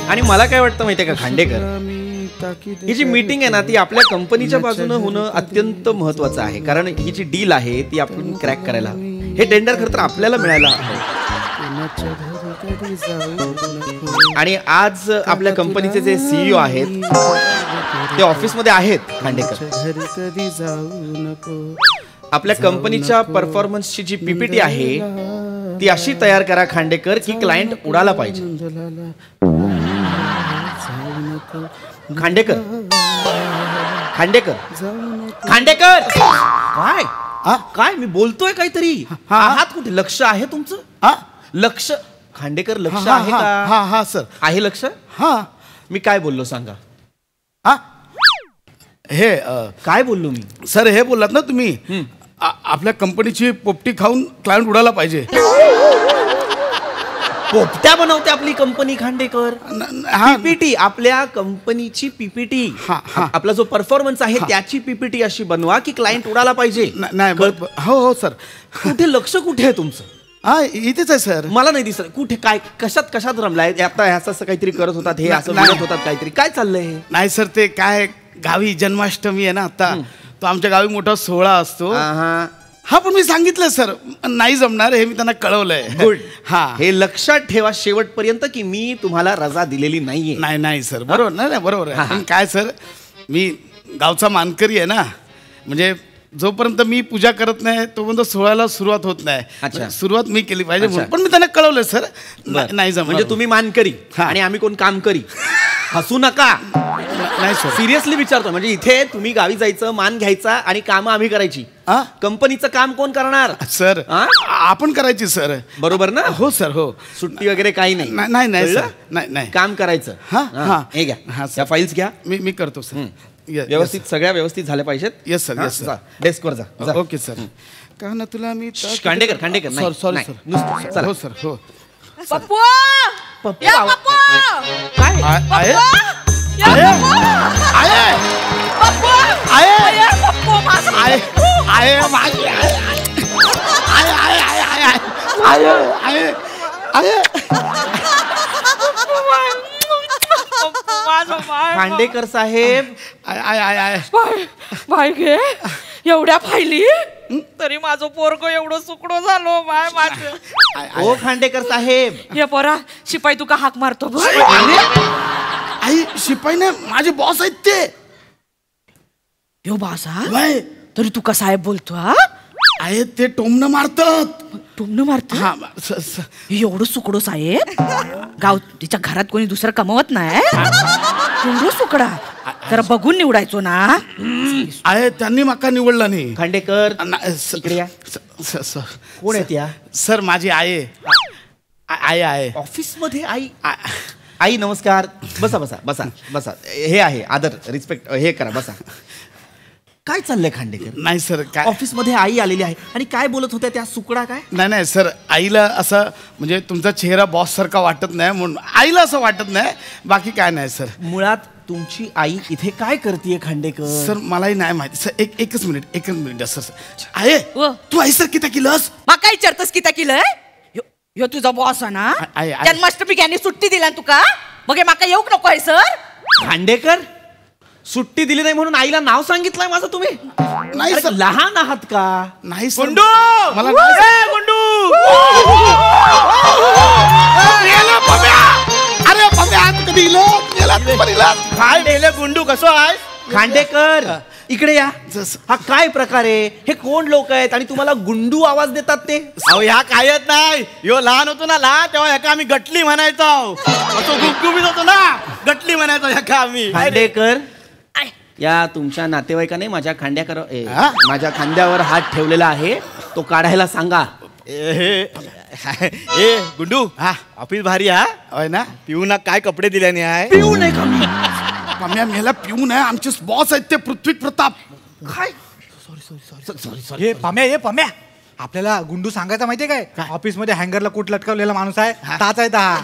आणि मला काय वाटतं माहितीये का खांडेकर, ही जी मीटिंग आहे ना ती आपल्या कंपनीच्या बाजूने होणं अत्यंत महत्वाचं आहे. कारण ही जी डील आहे ती आपण क्रॅक करायला, हे टेंडर खरं तर आपल्याला मिळायला हवं. आणि आज आपल्या कंपनीचे जे सीईओ आहेत ते ऑफिसमध्ये आहेत. खांडेकर, आपल्या कंपनीच्या परफॉर्मन्सची जी पीपीटी आहे ती अशी तयार करा खांडेकर की क्लायंट उडाला पाहिजे. खांडेकर, खांडेकर, खांडेकर, काय काय मी बोलतोय काहीतरी. आहात कुठे? लक्ष आहे तुमचं? लक्ष खांडेकर, लक्ष आहे का? हा हा सर, आहे लक्ष. हा मी काय बोललो सांगा. हे काय बोललो मी? सर हे बोललात ना तुम्ही आपल्या कंपनीची पोपटी खाऊन क्लायंट उडाला पाहिजे. पोपट्या बनवते आपली कंपनी खांडेकर. पीपीटी, आपल्या कंपनीची पीपीटी, आपला जो परफॉर्मन्स आहे त्याची पीपीटी अशी बनवा की क्लायंट उडाला पाहिजे. नाही हो हो सर. कुठे लक्ष कुठे आहे तुमचं? हा इथेच आहे सर. मला नाही दिसत. कुठे? काय? कशात रमलाय? आता असं काहीतरी करत होतात, हे असं बोलत होतात काहीतरी. काय चाललंय? नाही सर, ते काय गावी जन्माष्टमी आहे ना आता, तो आमच्या गावी मोठा सोहळा असतो. हा पण मी सांगितलं सर नाही जमणार, हे मी त्यांना कळवलंय. गुड. हा हे लक्षात ठेवा शेवटपर्यंत की मी तुम्हाला रजा दिलेली नाहीये. नाही सर, बरोबर. नाही बरोबर आहे. पण काय सर, मी गावचा मानकरी आहे ना, म्हणजे जोपर्यंत मी पूजा करत नाही तोपर्यंत सोहळ्याला सुरुवात होत नाही. सुरुवात मी केली पाहिजे. पण मी त्यांना कळवलंय सर नाही जमणार. म्हणजे तुम्ही मानकरी आणि आम्ही कोण काम करी. हसू नका. नाही सर, सिरियसली विचारतो. म्हणजे इथे तुम्ही गावी जायचं, मान घ्यायचा आणि कामं आम्ही करायची. कंपनीचं काम कोण करणार? सर आपण करायची सर. बरोबर ना? हो सर. हो, सुट्टी वगैरे काही नाही. नाही सर, नाही काम करायचं. हे घ्या, फाईल्स घ्या. मी करतो सर. व्यवस्थित, सगळ्या व्यवस्थित झाल्या पाहिजेत. Yes sir, yes sir. डेस्कवर जा. Okay sir. का ना तुला मी खांडेकर सॉरी सर. हो सर. हो पप्पू, पप्पू या पप्पू. काय आहे? या पप्पू. आहे पप्पू. आहे या पप्पू, माझं आहे पप्पू. आहे माझी आहे खांडेकर साहेब, बाय घे, एवढ्या फायली तरी माझं पोरग एवढं सुकडो झालो बाय माझं. ओ खांडेकर साहेब, हे पोरा शिपाई तुका हाक मारतो. आई शिपाई नाही, माझे बॉस आहेत ते. यो बासा तरी तुका साहेब बोलतो? हा आहे ते टोमणं मारतात. टोमणं मारतो? एवढं सुकडो साहेब, गाव तिच्या घरात कोणी दुसरं कमवत नाही. एवढं सुकडा तर बघून निवडायचो ना. आहे त्यांनी माका निवडला नाही. खांडेकर इकडे या. कोण आहेत या? सर माझी आई आहे ऑफिस मध्ये. आई नमस्कार. बसा बसा बसा बसा. हे आहे आदर, रिस्पेक्ट, हे करा, बसा. काय चाललंय खांडेकर? नाही सर, काय ऑफिस मध्ये आई आलेली आहे आणि काय बोलत होत्या त्या? सुकडा काय? नाही सर, आईला असं म्हणजे तुमचा चेहरा बॉस सारखा वाटत नाही म्हणून आईला असं वाटत नाही, बाकी काय नाही सर. मुळात तुमची आई इथे काय करते खांडेकर? सर मलाही नाही माहिती सर. एकच मिनिट सर. आहे तू आई सर किती किलोस? मग काय विचारतस किती किलो? ह्यो तुझा बॉस आहे ना. जन्माष्टमी यांनी सुट्टी दिला तुका, मग माका येऊक नको आहे सर? खांडेकर, सुट्टी दिली नाही म्हणून आईला नाव सांगितलंय माझं तुम्ही? नाही सर. लहान आहात का? नाही सर. गुंडू, मला गुंडू. अरे पम्या कधी काय नेलं गुंडू? कसं आहे खांडेकर? इकडे या. हा काय प्रकार आहे? हे कोण लोक आहेत आणि तुम्हाला गुंडू आवाज देतात ते? अहो ह्या कायच नाही. यो लहान होतो ना तेव्हा ह्याका आम्ही गटली म्हणायचो. असं गुपगुबीत होतो ना, गटली म्हणायचो ह्याका आम्ही. खांडेकर, या तुमच्या नातेवाईकाने माझ्या माझ्या खांद्यावर हात ठेवलेला आहे, तो काढायला सांगा. ए गुंडू, ऑफिस भारी हा होय ना. पिऊ ना काय कपडे दिल्याने आहे? पिऊ नाही का? पम्या मेला पिऊ नाही, आमचे बॉस आहेत ते पृथ्वी प्रताप. काय? सॉरी. हे पम्या, आपल्याला गुंडू सांगायचा माहितीये काय? ऑफिस मध्ये हँगरला कोट लटकवलेला माणूस आहे, ताच आहे हा.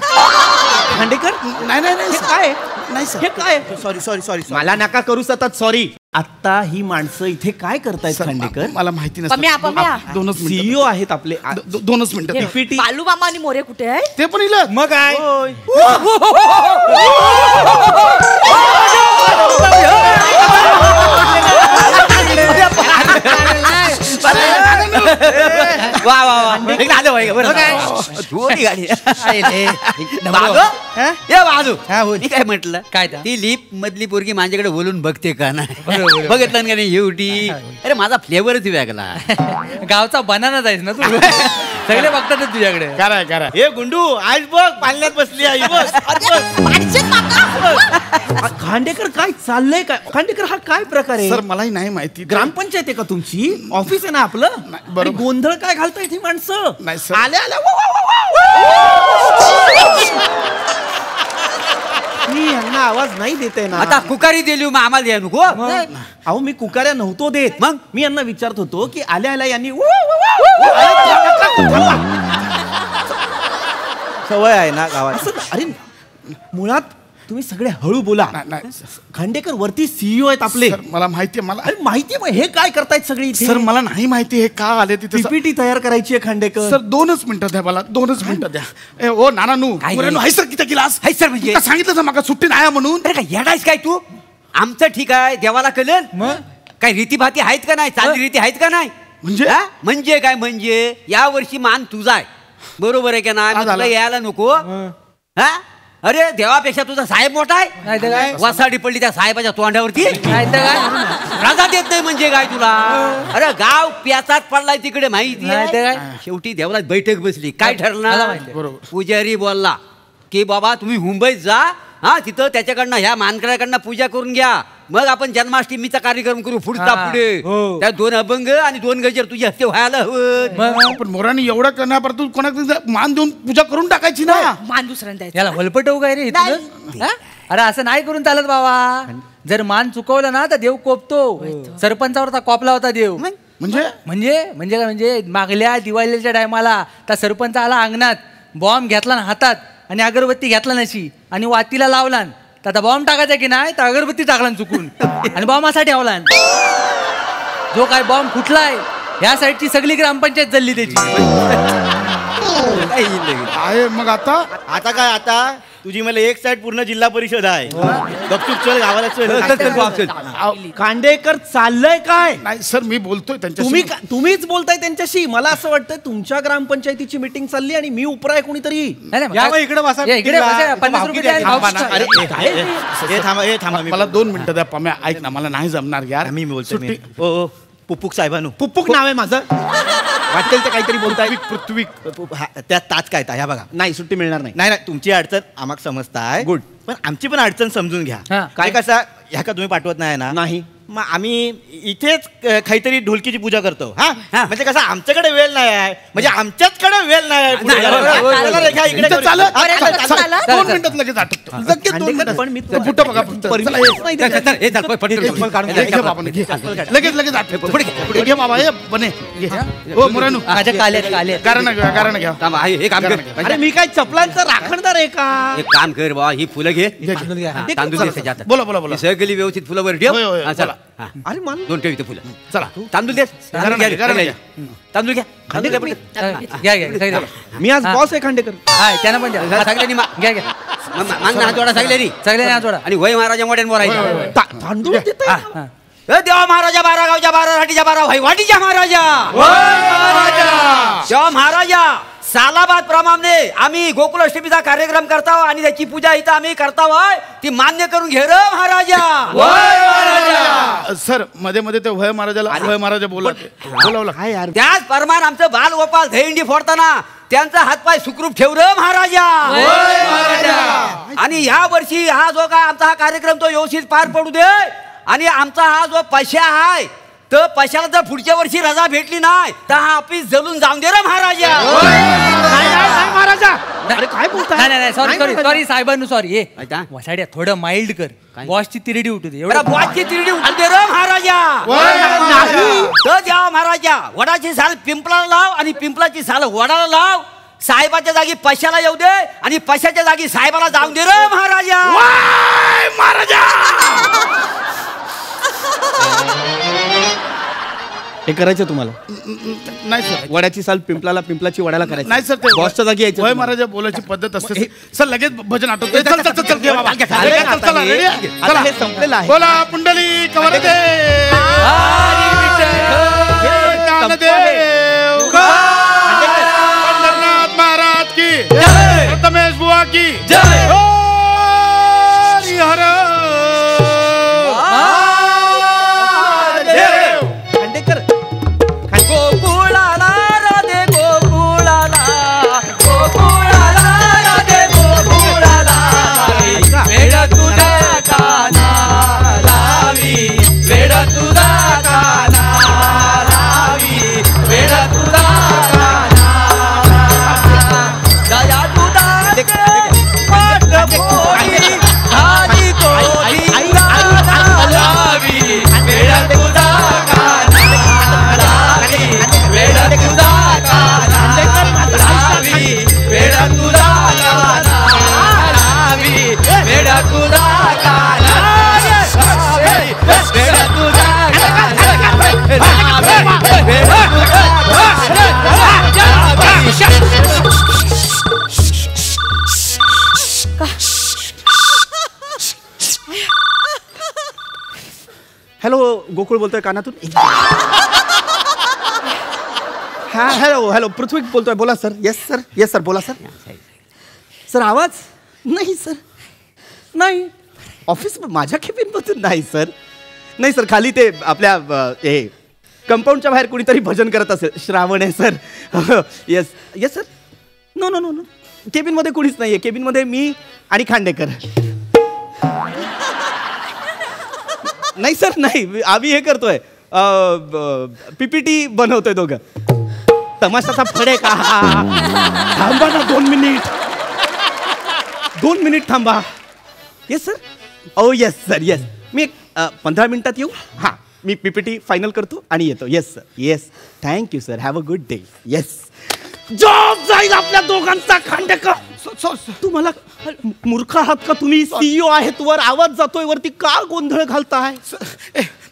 खांडेकर, नाही हे काय? नाही सर. हे काय? सॉरी. मला नका करू सतत सॉरी. आता ही माणसं इथे काय करतायत खांडेकर? मला माहिती पम्या. नसतं. 2 मिनिटं. सीईओ आहेत आपले. 2 मिनिटं. पीपीटी बालू मामा आणि मोरे कुठे आहे? ते पण इलं. मग काय वा वा वा आलं बाई बरं गाडी मी काय म्हटलं काय ती लिप मधली पोरगी माझ्याकडे बोलून बघते का नाही बघितलं का नाही शेवटी अरे माझा फ्लेवरच वेगळा गावचा बनाना जायच ना तू सगळे बघतात तुझ्याकडे करा हे गुंडू आज बघ पालण्यात बसली आहे खांडेकर काय चाललंय काय? खांडेकर हा काय प्रकार आहे? सर मलाही नाही माहिती. ग्रामपंचायत आहे का तुमची? ऑफिस आहे ना आपलं? बरोबर. आणि गोंधळ काय घालतायत ही माणसं? नाही सर. आल्या मी यांना आवाज नाही देते ना. आता कुकारी दिली मग आम्हाला द्या नको अहो मी कुकाऱ्या नव्हतो देत. मग? मी यांना विचारत होतो की आल्या यांनी सवय आहे ना गावात असं अरे मुळात तुम्ही सगळे हळू बोला. नाही खांडेकर वरती सीईओ आहेत आपले. सर मला माहिती आहे. मला अरे माहितीये मग हे काय करतायत सगळे इथे? सर मला नाही माहिती हे का आले तिथे. पीपीटी तयार करायची आहे खांडेकर. सर 2 मिनिटं द्या मला. 2 मिनिटं द्या. ओ नानानू हाय सर किती गिलास हाय सर म्हणजे सांगितलं माका सुट्टी नाही म्हणून. अरे काय येडायस काय तू आमचं ठीक आहे देवाला कळेल मग काय रीतीभाती आहेत का नाही चांगली रीती आहेत का नाही म्हणजे? हा? म्हणजे काय म्हणजे या वर्षी मान तुझा आहे बरोबर आहे का नाही मग तुला यायला नको हा अरे देवापेक्षा तुझा साहेब मोठा नाही तर काय? आहे वासाडी पडली त्या साहेबाच्या तोंडावरती नाही तर काय? राजा देत नाही म्हणजे काय तुला अरे गाव प्याचात पडलाय तिकडे माहिती नाही तर आहे? काय? शेवटी देवाला बैठक बसली काय मला ठरणार माहिती आहे. बरोबर. पुजारी बोलला की बाबा तुम्ही मुंबईत जा हा तिथं त्याच्याकडनं ह्या मानकऱ्याकडनं पूजा करून घ्या मग आपण जन्माष्टमीचा कार्यक्रम करू पुढचा हा. पुढे हो. त्या 2 अभंग आणि 2 गजर तुझ्या हस्ते व्हायला हवं पण मोरानी एवढं करण्यापर्यंत तू कोणाकडे मान देऊन पूजा करून टाकायची ना. मान दुसऱ्यांदा द्यायचा. याला वलपटवू काय रे इथून? हा? अरे असं नाही करून चालत बाबा. जर मान चुकवलं ना तर देव कोपतो. सरपंचावरचा कोपला होता देव. म्हणजे म्हणजे म्हणजे काय म्हणजे मागल्या दिवाळीच्या टायमाला त्या सरपंच आला अंगणात बॉम्ब घेतला ना हातात आणि अगरबत्ती घेतला नशी आणि वातीला लावला तर आता बॉम्ब टाकायचा की नाही तर अगरबत्ती टाकला चुकून आणि बॉम्ब असा ठेवला जो काय बॉम्ब फुटलाय ह्या साईडची सगळी ग्रामपंचायत जल्ली त्याची. आहे मग आता आता काय आता तुझी मला एक साइड पूर्ण जिल्हा परिषद आहे गपचूप चल गावाला चल खांडेकर चाललंय काय? नाही सर मी बोलतोय त्यांच्याशी. तुम्हीच बोलताय त्यांच्याशी. मला असं वाटतं तुमच्या ग्रामपंचायतीची मीटिंग चालली आणि मी उपरा आहे कोणीतरी. नाही, नाही, या मग इकडे बसा. या इकडे बसा. 50 रुपये द्या आणि थांबा भाऊ- ना. अरे हे थांबा मला 2 मिनिटं द्या पम्या. ऐक ना मला नाही जमणार यार. मी बोलतो सुट्टी. ओ पुप्पुक साहेबांनो पुप्पुक नाव आहे माझं. वाटेल ते काहीतरी बोलताय. पृथ्वी त्यात ताच काय ह्या बघा नाही सुट्टी मिळणार नाही. नाही नाही तुमची अडचण आम्हाला समजताय Good. पण आमची पण अडचण समजून घ्या हा. काय कसा ह्या का तुम्ही पाठवत नाही ना नाही. मग आम्ही इथेच काहीतरी ढोलकीची पूजा करतो हा म्हणजे कसं आमच्याकडे वेळ नाही आहे म्हणजे आमच्याचकडे वेळ नाही आहे पूजा करायला. चला रे, घ्या इकडे इथं करू. चालत. अरे, चालत, चालत, चालत. चालत. 2 मिनिटात लगेच आटपतो. लगेच 2 खांडेकर मिनिटात. पण मी फुटं बघा फक्त. चला, ये. नाही देत. हे चाल, पटकन. घे बाबाने, घे. लगेच आटपतो. पुढे घे बाबा हे बने घे. ओ मोरानू माझ्या काल्यात कारण घ्या. थांब, हे काम कर अरे मी काय चपलांचा राखणदार आहे का? एक काम कर बाबा ही फुलं घे तांदूळ घ्या. हा, तांदूळ दे त्याच्यात. बोला ही सगळी व्यवस्थित फुलं वर ठेव होय, होय, हा, चला बोला. हा. अरे मला 2 ठेव इथे फुलं चला तांदूळ दे तांदूळ घ्या, घ्या. तांदूळ घ्या तांदूळ घ्या पटकन. घ्या घ्या मी आज हा. बॉस आहे खांडेकर. हाय त्यानं पण द्या. सगळ्यांनी घ्या घ्या मान हात जोडा सगळ्यांनी सगळे ना जोडा. आणि वय महाराजा मोठ्यान बोलायचं तांदूळ देताय हा. का? ए देवा महाराजा 12 गावच्या 12 राठीच्या 12 वाटीच्या महाराजा देवा महाराजा सालाबाद प्रमाणे आम्ही गोकुलाष्टमीचा कार्यक्रम करता आणि त्याची पूजा इथं आम्ही करता ती मान्य करून घे रे महाराजा सर मध्ये ते वय महाराजा बोलावलं काय यार त्याच परमान आमचं बालगोपाल दहींडी फोडताना त्यांचा हातपाय सुखरूप ठेव रे महाराजा आणि ह्या वर्षी हा जो काय आमचा हा कार्यक्रम तो व्यवस्थित पार पडू दे आणि आमचा हा जो पैसा आहे तर पैशाला जर पुढच्या वर्षी रजा भेटली नाही तर हा ऑफिस जलून जाऊन दे रे महाराजा महाराजा अरे काय बोलताय? नाही सॉरी साहेबांनो सॉरी अच्छा. वसाड्या थोडं माइल्ड कर. बॉसची तिरडी उठू दे एवढा बॉसची तिरडी उठू दे रे महाराजा तर द्या महाराजा वडाची साल पिंपळाला लाव आणि पिंपळाची साल वडाला लाव साहेबाच्या जागी पैशाला येऊ दे आणि पैशाच्या जागी साहेबाला जाऊन दे रे महाराजा हे करायचं तुम्हाला? नाही सर. वड्याची साल पिंपलाला, पिंपलाची वड्याला करायची नाही सर, ते बॉसच्या जागी यायचं. वय महाराजा बोलायची पद्धत असते सर. लगेच भजन आठवतं. चल चल चल घे बाबा. आता हे संपलेलं आहे. बोला पुंडली कवरदेव पंढरनाथ महाराज की जय, रमेश बुआ की जय. हर खांडेकर गोकुळाला राधे गोकुळाला, गोकुळाला राधे गोकुळाला, वेड तुझा काना लावी, वेड तुझा काना लावी, वेड तुझा काना दया तुझा पाठ पोळी आधी कोणी लावी, वेड तुझा काना लावी, वेड तुझा काना लावी, वेड तुझा काना लावी, वेड तुझा काना लावी, वेड तुझा हॅलो, गोकुळ बोलतोय कानातून. हा हॅलो हॅलो, पृथ्वी बोलतोय. बोला sir. Yes sir, yes sir, बोला सर. सर आवाज नाही सर, नाही ऑफिस माझ्या केबिनमधून नाही सर. नाही सर, खाली ते आपल्या हे कंपाऊंडच्या बाहेर कुणीतरी भजन करत असेल. श्रावण आहे sir. Yes yes sir. No no no no, केबिनमध्ये कुणीच नाही आहे. केबिनमध्ये मी आणि खांडेकर. नाही सर, नाही, आम्ही हे करतोय, PPT बनवतोय दोघं. तमाशाचा फडे का? थांबा ना 2 मिनिट, 2 मिनिट थांबा. Yes sir. Oh yes sir, yes. मी 15 मिनिटात येऊ. हां, मी PPT फायनल करतो आणि येतो. Yes sir, yes. Thank you sir, have a good day. Yes. Job जाईल आपल्या दोघांचा. खांडेकर, तुम्हाला मूर्ख आहात का तुम्ही? CEO आहेत, वर आवाज जातोय, वरती का गोंधळ घालताय?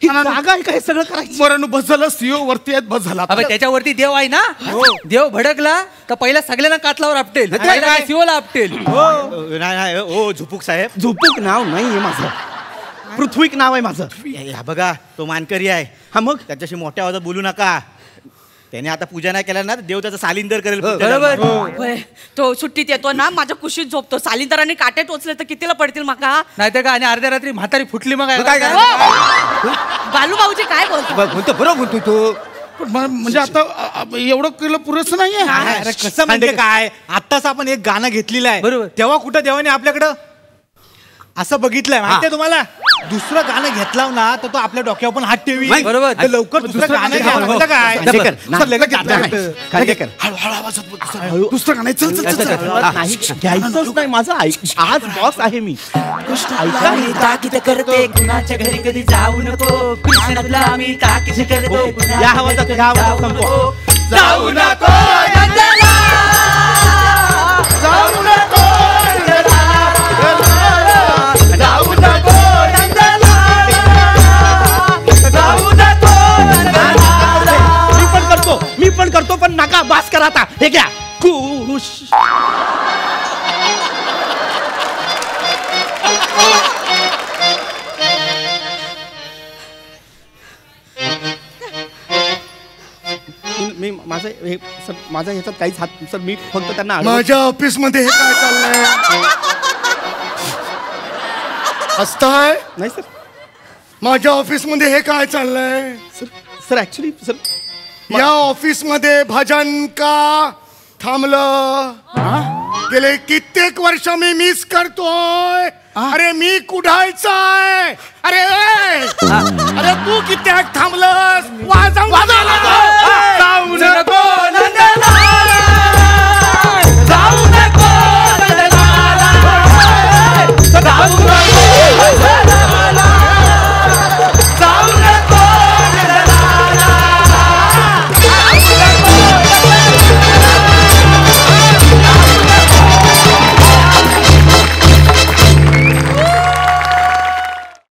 जागा आहे का हे सगळं करायचं? बरं, बस झालं. CEO वरती आहेत, बस झाला. अबे त्याच्यावरती देव आहे ना. देव भडकला तर पहिला सगळ्यांना कातलावर आपटेल, शिवला आपटेल. नाही ओ झुपूक साहेब, झुपूक नाव नाहीये माझं, पृथ्वीक नाव आहे माझं. हा बघा, तो मानकरी आहे. हा मग त्याच्याशी मोठ्या आवाजात बोलू नका. त्याने आता पूजा नाही केल्या ना, देव त्याचा सालिंदर करेल. बरोबर. होय, तो सुट्टीत येतो ना, माझ्या कुशीत झोपतो. सालिंदराने काटे टोचले तर कितीला पडतील माका? नाही तर का, आणि अर्ध्या रात्री म्हातारी फुटली मग काय काय बालू भाऊजी काय बोलतो? म्हणतो बरोबर म्हणतो तू. म्हणजे आता एवढं केलं पुरेसं नाहीये. अरे कसं म्हणजे काय, आत्ताच आपण एक गाणं घेतलेलं आहे. बरोबर. तेव्हा कुठं देवाने आपल्याकडं असं बघितलंय माहितीये तुम्हाला? दुसरं गाणं घेतला ना तर तो आपल्या डोक्यावर पण हात ठेवी. बरोबर. तर लवकर दुसरं गाणं घ्यावं लागतं काय? खांडेकर, सर, लगेच खांडेकर, हळूहळू आवाजात बोल. दुसरं गाणं. चल चल चल. नाही घ्यायचंच नाही माझं. आज बॉस आहे मी. ऐका, ताकीद करते, कुणाच्या घरी कधी जाऊ नको. कृष्ण तुला मी ताकीद करते, या आवाजात, या आवाजात संपवा. जाऊ नको नंदला, जाऊ नको नंदला, जाऊ नको नंदला, जाऊ नको नंदला. मी पण करतो पण नका, बास करा आता. हे घ्या खुश. मी माझं हे सर, माझा ह्याच्यात काहीच हात सर. मी फक्त त्यांना माझ्या ऑफिस मध्ये हे काय चाललंय? हसताय? नाही सर. माझ्या ऑफिस मध्ये हे काय चाललंय? सर ऍक्च्युली सर, या ऑफिस मध्ये भजन का थांबलं? गेले कित्येक वर्ष मी मिस करतोय. अरे मी कुठायचाय? अरे अरे तू कित्येक थांबलंस? वाजव